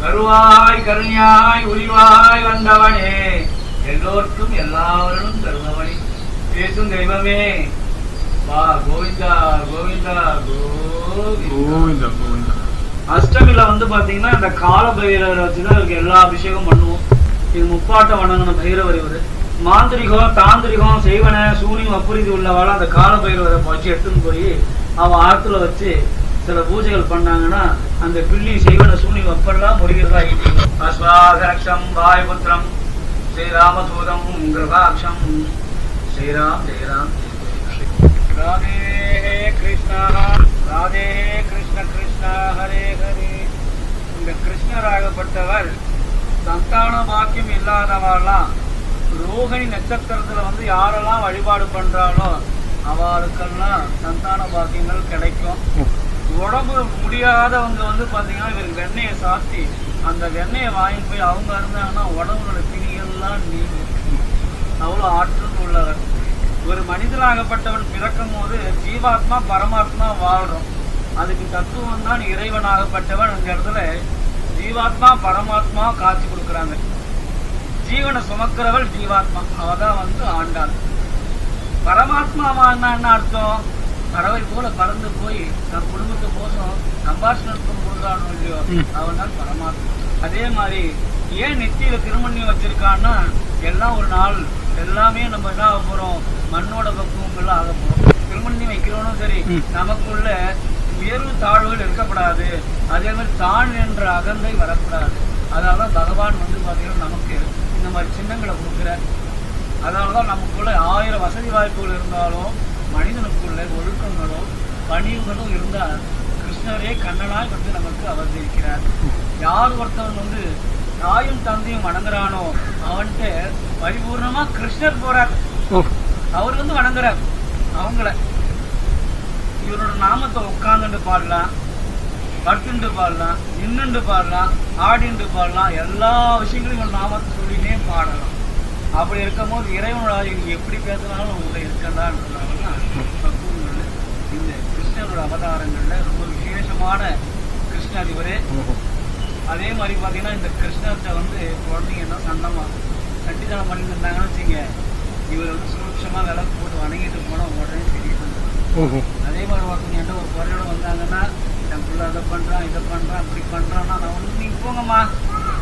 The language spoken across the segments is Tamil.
கருவாய் கருணியாய் உரிவாய் வந்தவனே, எல்லோருக்கும் எல்லாவரும் தருபவனே, பேசும் தெய்வமே வா கோவிந்தா கோவிந்தா கோவிந்தா கோவிந்தா. அஷ்டமில பாத்தீங்கன்னா இந்த கால பைரவரை வச்சுதான் இவருக்கு எல்லா அபிஷேகம் பண்ணுவோம். இது முப்பாட்ட வணங்கின பைரவர் இவரு. மாந்திரிகம் தாந்திரிகம் செய்வன சூனியம் அப்புரிதி உள்ளவாள் அந்த கால பைரவரை வச்சு எடுத்துன்னு போய் அவன் ஆத்துல வச்சு சில பூஜைகள் பண்ணாங்கன்னா அந்த பில்லி செய்வன சூனியம் அப்பெல்லாம் முருகிறதா. அஸ்வாகரக்ஷம் வாயுபுத்திரம் ஸ்ரீராமதூதம் கிருபாட்சம் ஸ்ரீராம் ஜெயராம். ராதே கிருஷ்ணா ராதே கிருஷ்ண கிருஷ்ணா ஹரே ஹரே. இந்த கிருஷ்ணராகப்பட்டவர் சந்தான பாக்கியம் இல்லாதவாள்லாம் ரோகிணி நட்சத்திரத்துல யாரெல்லாம் வழிபாடு பண்றாளோ அவளுக்கெல்லாம் சந்தான பாக்கியங்கள் கிடைக்கும். உடம்பு முடியாதவங்க பாத்தீங்கன்னா இவருக்கு வெண்ணெயை சாத்தி அந்த வெண்ணெயை வாங்கி போய் அவங்க இருந்தாங்கன்னா உடம்புல பிணிகள்லாம் நீங்கும். அவ்வளவு ஆற்றல் உள்ளவர். ஒரு மனிதனாகப்பட்டவன் பிறக்கும் போது ஜீவாத்மா பரமாத்மா வாழ்றோம். அதுக்கு தத்துவம் தான் இறைவனாகப்பட்டவன். அந்த இடத்துல ஜீவாத்மா பரமாத்மா காட்சி கொடுக்குறாங்க. ஜீவனை சுமக்கிறவள் ஜீவாத்மா, அவதான் ஆண்டாள். பரமாத்மாவா என்ன அர்த்தம்? பறவை போல பறந்து போய் தன் குடும்பத்து கோசம் சம்பாஷணத்துக்கு கொடுக்குறானோ இல்லையோ அவன் தான் பரமாத்மா. அதே மாதிரி ஏன் நெத்தியில திருமண்ணியம் வச்சிருக்கான்னா எல்லாம் ஒரு நாள் எல்லாமே நம்ம என்ன ஆக போறோம், மண்ணோட பக்குவங்கள்லாம் ஆக போறோம். திருமண்ணியம் வைக்கிறோனும் சரி, நமக்குள்ள உயர்வு தாழ்வுகள் இருக்கப்படாது. அதே மாதிரி தான் என்ற அகந்தை வரக்கூடாது. அதனாலதான் பகவான் பாத்தீங்கன்னா நமக்கு இந்த மாதிரி சின்னங்களை கொடுக்குற. அதனாலதான் நமக்குள்ள 1000 வசதி வாய்ப்புகள் இருந்தாலும் மனிதனுக்குள்ள ஒழுக்கங்களும் பணிவுகளும் இருந்தால் கிருஷ்ணரே கண்ணனாய் நமக்கு அவதரிக்கிறார். யார் ஒருத்தவன் தாயும் தந்தையும் வணங்குறானோ அவன்கிட்ட பரிபூர்ணமா கிருஷ்ணர் போறார். அவர் வணங்குறார் அவங்கள. இவரோட நாமத்தை உட்கார்ந்துட்டு பாடலாம், படுத்துட்டு பாடலாம், நின்னுண்டு பாடலாம், ஆடிண்டு பாடலாம், எல்லா விஷயங்களையும் இவன் நாமத்தை சொல்லினே பாடலாம். அப்படி இருக்கும் போது இறைவனோட நீங்க எப்படி பேசினாலும் உங்களை இருக்கலாம்ன்றதுனாலதான் இந்த கிருஷ்ணரோட அவதாரங்கள்ல ரொம்ப விசேஷமான கிருஷ்ணர் இவரு. அதே மாதிரி பாத்தீங்கன்னா இந்த கிருஷ்ணர்கிட்ட குழந்தைங்க என்ன சண்டமா கட்டித்தனம் பண்ணிட்டு இருந்தாங்கன்னு வச்சுங்க, இவர் சுரட்சமா விளக்கு போட்டு வணங்கிட்டு போனா உடனே தெரியும். அதே மாதிரி ஒருத்தவங்க என்ன ஒரு குறையோட வந்தாங்கன்னா என் பிள்ளை அதை பண்றான் இதை பண்றான் அப்படி பண்றான்னா நான் நீங்க போங்கம்மா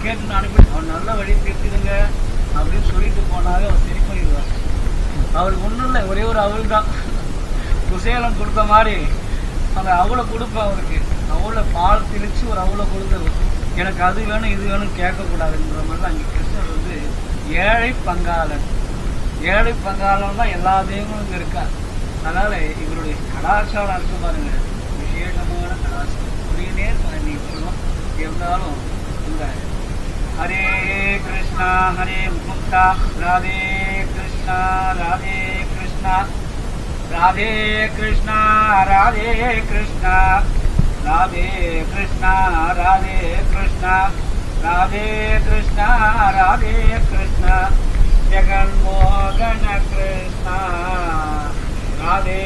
கேட்டு நான் அனுப்பி அவன் நல்ல வழி திருத்திடுங்க அப்படின்னு சொல்லிட்டு போனாவே அவர் சரி பண்ணிடுவார். அவருக்கு ஒன்றும் இல்லை, ஒரே ஒரு அவள் தான் குசேலம் கொடுத்த மாதிரி அந்த அவளை கொடுப்பேன். அவருக்கு அவளை பால் தெளிச்சு ஒரு அவளை கொடுக்குறது. எனக்கு அது வேணும் இது வேணும் கேட்கக்கூடாதுன்ற மாதிரி தான் அங்கே கிருஷ்ணர் ஏழை பங்காளன். ஏழை பங்காளன் தான் எல்லா தெய்வங்களும் இங்கே இருக்கா. அதனால இவருடைய கலாச்சாரம் இருக்கு பாருங்க, விசேஷமான கலாச்சாரம். ஒரே நேரம் நீ சொல்லணும் இருந்தாலும் இந்த ஹரே கிருஷ்ணா ஹரே முக்தா ராதே கிருஷ்ணா ராதே கிருஷ்ணா ராதே கிருஷ்ணா ராதே கிருஷ்ணா ராதே கிருஷ்ணா ராதே கிருஷ்ணா ராதே கிருஷ்ணா ராதே கிருஷ்ணா ஜெகன் மோகன கிருஷ்ணா ராதே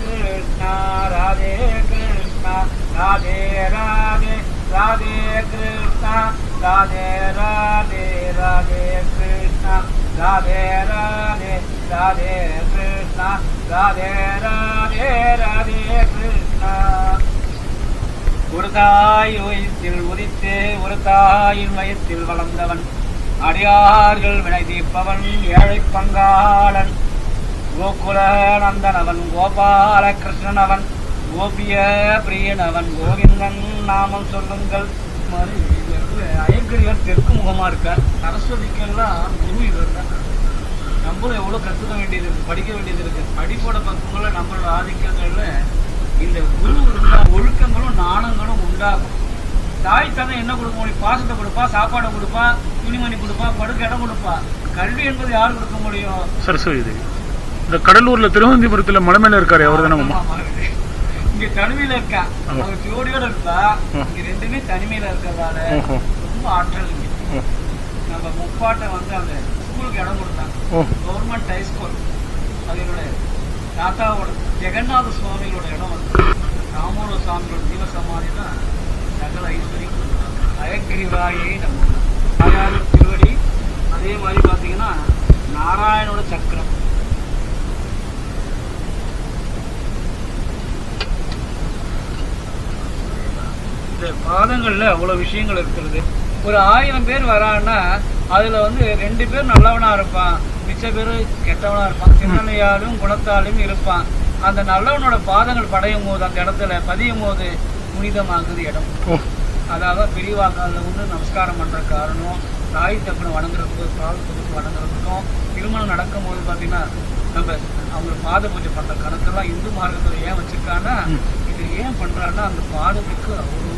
கிருஷ்ணா ராதே கிருஷ்ணா ராதே ராதே ராதே கிருஷ்ணா ராதே ராதே ராதே கிருஷ்ணா ராதே ராதே ராதே கிருஷ்ணா ராதே ராதே ராதே கிருஷ்ணா. ஒரு தாய் வயத்தில் உதித்து ஒரு தாயின் வயத்தில் வளர்ந்தவன், அடியார்கள் வினை தீர்ப்பவன், ஏழை பங்காளன், கோகுல நந்தனவன், கோபால கிருஷ்ணனவன், கோபிய பிரியனவன், கோவிந்தன் நாமம் சொல்லுங்கள். அயக்கிரிகள் தெற்கு முகமா இருக்கார். சரஸ்வதிக்கெல்லாம் குரு இவர் தான். நம்மளும் எவ்வளவு கத்துக்க வேண்டியது இருக்கு, படிக்க வேண்டியது இருக்கு. படிப்போட பக்கங்கள நம்மளோட ஆதிக்கங்கள்ல இந்த குரு இருந்தா ஒழுக்கங்களும் நாணங்களும் உண்டாகும். தாய் தந்தை என்ன கொடுக்க முடியும்? பாசத்தை கொடுப்பா, சாப்பாடை கொடுப்பா, துணிமணி கொடுப்பா, படுக்க இடம் கொடுப்பா. கல்வி என்பது யாரு கொடுக்க முடியும்? சரஸ்வதி. இந்த கடலூர்ல திருவனந்தபுரத்துல மலை மேல இருக்காரு அவர் தானே? இங்க தனிமையில இருக்கா, அவங்க ஜோடியோட இருக்கா. இங்க ரெண்டுமே தனிமையில இருக்கிறதால ரொம்ப ஆற்றல். நம்ம முப்பாட்டை அந்த ஸ்கூலுக்கு இடம் கொடுத்தாங்க, கவர்மெண்ட் ஹை ஸ்கூல். அதனுடைய தாத்தாவோட ஜெகநாத சுவாமியோட இடம் ராமோட சுவாமியோட ஜீவ சமாதி தான் சகல ஐஸ்வர்யம் கொடுத்தாங்க. அயக்கிரிவாயை நம்ம தாயாரோட திருவடி. அதே மாதிரி பார்த்தீங்கன்னா நாராயணோட சக்கரம். இந்த பாதங்கள்ல அவ்வளவு விஷயங்கள் இருக்கிறது. ஒரு 1000 பேர் வரான்னா அதுல வந்து 2 பேர் நல்லவனா இருப்பான், மிச்ச பேர் கெட்டவனா இருப்பான், சிந்தனையாலும் குணத்தாலும் இருப்பான். அந்த நல்லவனோட பாதங்கள் படையும் போது அந்த இடத்துல பதியும் போது புனிதமாகுது இடம். அதாவது பெரியவாக்காலில் வந்து நமஸ்காரம் பண்ற காரணம், தாய் தப்புனை வணங்குறதுக்கும் பால் தொகுப்பு வணங்குறதுக்கும், திருமணம் நடக்கும் போது பார்த்தீங்கன்னா நம்ம அவங்க பாத பூஜை பண்ற கணக்கெல்லாம் இந்து மார்க்கத்தில் ஏன் வச்சிருக்காங்கன்னா இது ஏன் பண்றாங்கன்னா அந்த பாதத்துக்கு அவ்வளோ.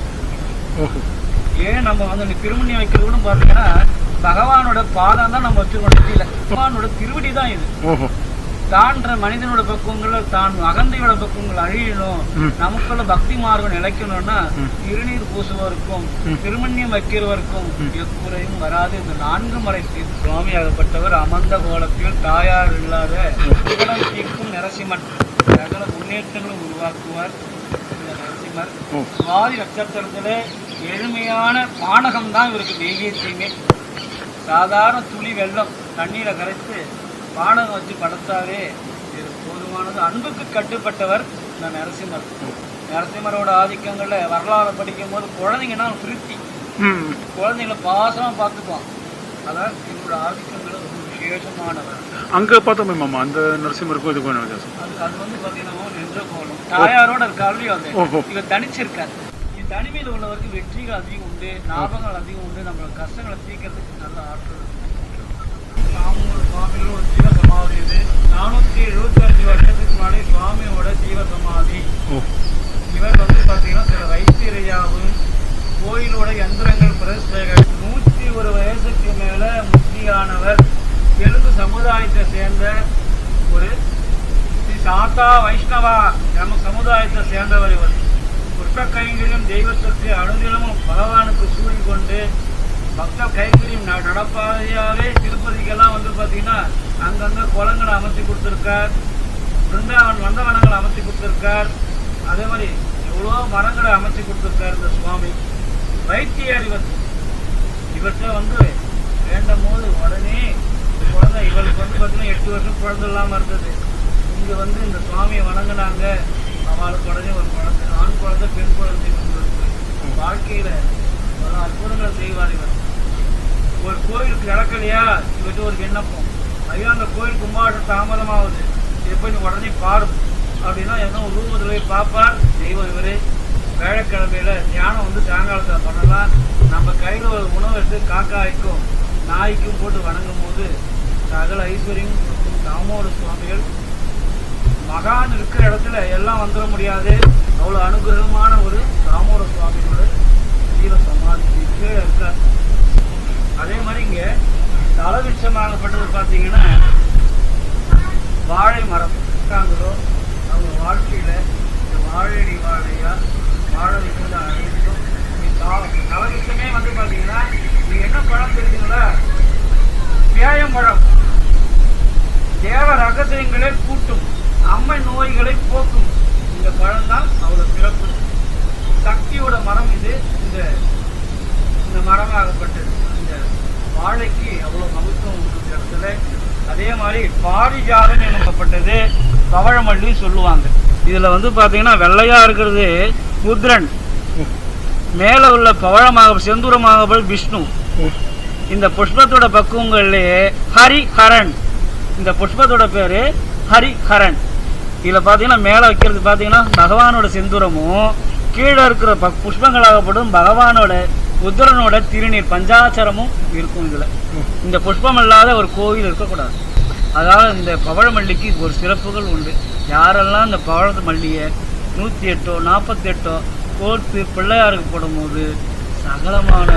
ஏன் நம்ம வந்து திருமணி வைக்கிறது கூட பார்த்தீங்கன்னா பகவானோட பாதம் தான் நம்ம வச்சிருக்கோம் நெத்தியில. பகவானோட திருவடி தான் இது. தான்ற மனிதனோட பக்குவங்கள் தான் அகந்தையோட பக்குவங்கள் அழியணும், நமக்குள்ள பக்தி மார்க்கம் நிலைக்கணும்னா திருநீர் பூசுவதற்கும் திருமண்யம் வைக்கிறவருக்கும் எக்குறையும் வராது. இந்த 4 மலை சுவாமி ஆகப்பட்டவர் அமர்ந்த கோலத்தில் தாயார் இல்லாத தீர்க்கும் நரசிம்மர் சகல முன்னேற்றங்களும் உருவாக்குவார். இந்த நரசிம்மர் சுவாதி நட்சத்திரத்துல எளிமையான பானகம் தான் இவருக்கு தெய்வீகத்தையுமே. சாதாரண துளி வெள்ளம் தண்ணீரை கரைத்து பானகம் வச்சு படைத்தாவே இது போதுமானது. அன்புக்கு கட்டுப்பட்டவர் இந்த நரசிம்மர். நரசிம்மரோட ஆதிக்கங்கள்ல வரலாறு படிக்கும் போது குழந்தைங்கன்னா திருப்தி, குழந்தைங்களை பாசமா பார்த்துக்குவான். அதான் இவரோட ஆதிக்கங்கள் ரொம்ப விசேஷமானவர். அங்க பார்த்தோமே மாமா அந்த நரசிம்மருக்கும் இது அது வந்து பாத்தீங்கன்னா நின்ற கோலம் தாயாரோட இருக்காரு. இவர் தனிச்சிருக்காரு. தனிமையில் உள்ளவருக்கு வெற்றிகள் அதிகம் உண்டு, லாபங்கள் அதிகம் உண்டு, நம்ம கஷ்டங்களை தீர்க்கறதுக்கு நல்ல ஆற்றல். சுவாமியோட ஒரு ஜீவ சமாதி இது. 475 வருஷத்துக்கு முன்னாடி சுவாமியோட ஜீவ சமாதி. இவர் வந்து பாத்தீங்கன்னா சில வைத்தியரையாவும் கோயிலோட எந்திரங்கள் பிரதிஷ்டைகள். 101 வயசுக்கு மேல முக்தியானவர். தெலுங்கு சமுதாயத்தை சேர்ந்த ஒரு சாத்தா வைஷ்ணவா நம்ம சமுதாயத்தை சேர்ந்தவர் இவர். புஷ்ப கைங்கரியம் தெய்வத்திற்கு அனுதினமும் பகவானுக்கு சூழிக்கொண்டு பக்த கைங்கரியம் நடப்பாதையாவே திருப்பதிக்கெல்லாம் வந்து பார்த்தீங்கன்னா அங்கங்க குளங்களை அமைச்சு கொடுத்துருக்கார், பிருந்தாவன் வந்தவனங்களை அமைச்சு கொடுத்துருக்கார். அதே மாதிரி எவ்வளோ மரங்களை அமைச்சு கொடுத்துருக்கார் இந்த சுவாமி. வைத்தியர் இவர்கிட்ட வந்து வேண்டும் போது உடனே குழந்தை இவருக்கு வந்து பார்த்தீங்கன்னா 8 வருஷம் குழந்தை இல்லாமல் இருந்தது. இங்கே வந்து இந்த சுவாமியை வணங்கினாங்க. அவளுக்கு உடனே ஒரு குழந்தை, ஆண் குழந்தை பெண் குழந்தை வந்து வாழ்க்கையில பல அற்புதங்கள் செய்வார் இவர். ஒரு கோயிலுக்கு நடக்கலையா இவர்கிட்ட ஒரு விண்ணப்பம், ஐயா அந்த கோயில் கும்பாட்டம் தாமதமாகுது, எப்போ நீ உடனே பாரும் அப்படின்னா ஏதோ ஒரு ரூபத்தில் பார்ப்பார் தெய்வம் இவரு. வேலைக்கிழமையில தியானம் வந்து சாயங்காலத்தில் பண்ணலாம். நம்ம கையில் ஒரு உணவு எடுத்து காக்காய்க்கும் நாய்க்கும் போட்டு வணங்கும் போது சகல ஐஸ்வர்யம் கொடுக்கும் தாமோட சுவாமிகள். மகான் இருக்கிற இடத்துல எல்லாம் வந்துட முடியாது. அவ்வளோ அனுகிரகமான ஒரு தாமோட சுவாமியோட ஜீவ சமாதி கீழே இருக்கார். அதே மாதிரி இங்க தலவிருட்சமாகப்பட்டது பார்த்தீங்கன்னா வாழை மரம் இருக்காங்களோ அவங்க வாழ்க்கையில இந்த வாழடி வாழையா வாழை கூட அழைக்கும். தலவிருட்சமே வந்து பார்த்தீங்கன்னா நீங்க என்ன பழம் தெரியுங்களா? பேயம் பழம். தேவ ரகசியங்களை கூட்டும், அம்மை நோய்களை போக்கும். இந்த பழம் தான் அவ்வளவு சிறப்பு. சக்தியோட மரம் இது. இந்த மரமாகப்பட்டது இந்த வாழைக்கு அவ்வளவு மகத்துவம் உண்டு இடத்துல. அதே மாதிரி பாரிஜாதம் எனப்பட்டது பவழமல்லி சொல்லுவாங்க. இதுல வந்து பாத்தீங்கன்னா வெள்ளையா இருக்கிறது ருத்ரன், மேல உள்ள பவழமாக செந்தூரமாக விஷ்ணு. இந்த புஷ்பத்தோட பக்குவங்கள்லயே ஹரிஹரன். இந்த புஷ்பத்தோட பேரு ஹரிஹரன். இதுல பாத்தீங்கன்னா மேல வைக்கிறது பாத்தீங்கன்னா பகவானோட செந்தூரமும், கீழே இருக்கிற புஷ்பங்களாகப்படும் பகவானோட உத்தரனோட திருநீர் பஞ்சாச்சரமும் இருக்கும். இதுல இந்த புஷ்பம் இல்லாத ஒரு கோவில் இருக்கக்கூடாது. அதாவது இந்த பவழமல்லிக்கு ஒரு சிறப்புகள் உண்டு. யாரெல்லாம் இந்த பவழ மல்லியை 108 48 கோர்த்து பிள்ளையாருக்கு போடும்போது சகலமான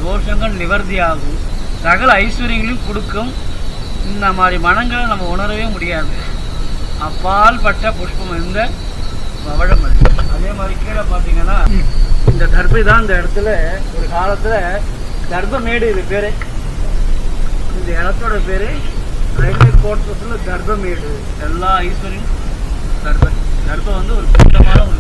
தோஷங்கள் நிவர்த்தி ஆகும், சகல ஐஸ்வர்யங்களையும் கொடுக்கும். இந்த மாதிரி மனங்களை நம்ம உணரவே முடியாது. அப்பால் பட்ட புஷ்பம் இந்த பவழமல்லி. அதே மாதிரி கீழே பார்த்தீங்கன்னா இந்த தர்பை தான் இந்த இடத்துல ஒரு காலத்துல தர்பமேடு. இது பேரு, இந்த இடத்தோட பேரு ரயில்வே கோட்டத்தில் தர்பமேடு. எல்லா ஐஸ்வர்யம் தர்பம் வந்து ஒரு கூட்டமான ஒரு